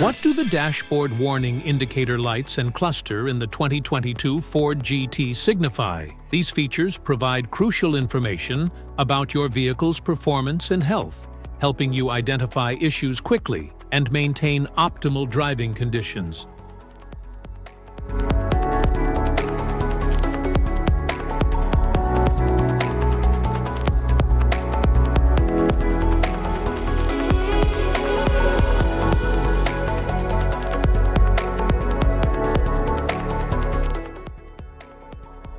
What do the dashboard warning indicator lights and cluster in the 2022 Ford GT signify? These features provide crucial information about your vehicle's performance and health, helping you identify issues quickly and maintain optimal driving conditions.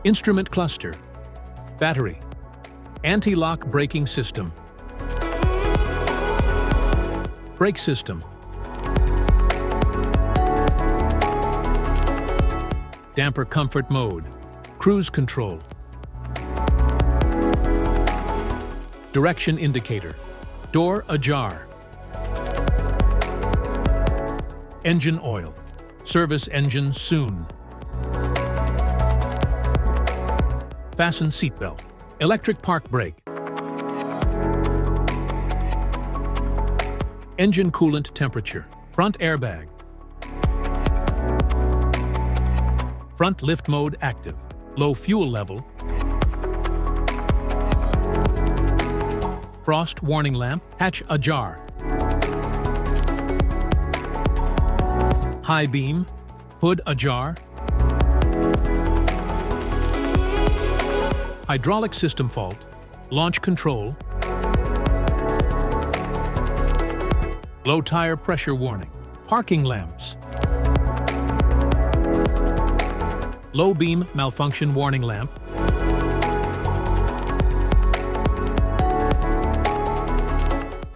Instrument cluster, battery, anti-lock braking system, brake system, damper comfort mode, cruise control, direction indicator, door ajar, engine oil, service engine soon. Fasten seatbelt, electric park brake, engine coolant temperature, front airbag, front lift mode active, low fuel level, frost warning lamp, hatch ajar, high beam, hood ajar, hydraulic system fault, launch control, low tire pressure warning, parking lamps, low beam malfunction warning lamp,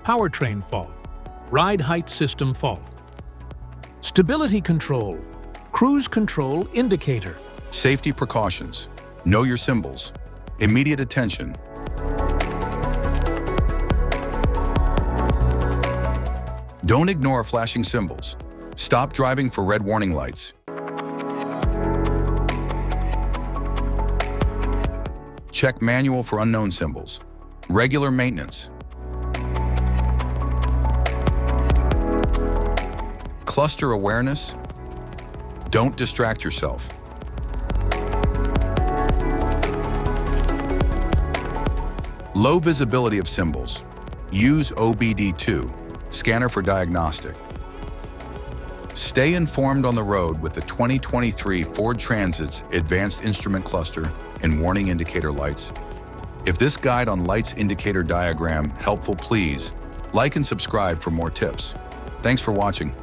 powertrain fault, ride height system fault, stability control, cruise control indicator. Safety precautions. Know your symbols. Immediate attention. Don't ignore flashing symbols. Stop driving for red warning lights. Check manual for unknown symbols. Regular maintenance. Cluster awareness. Don't distract yourself. Low visibility of symbols. Use OBD2, scanner for diagnostic. Stay informed on the road with the 2023 Ford Transit's Advanced Instrument Cluster and Warning Indicator Lights. If this guide on lights indicator diagram helpful, please like and subscribe for more tips. Thanks for watching.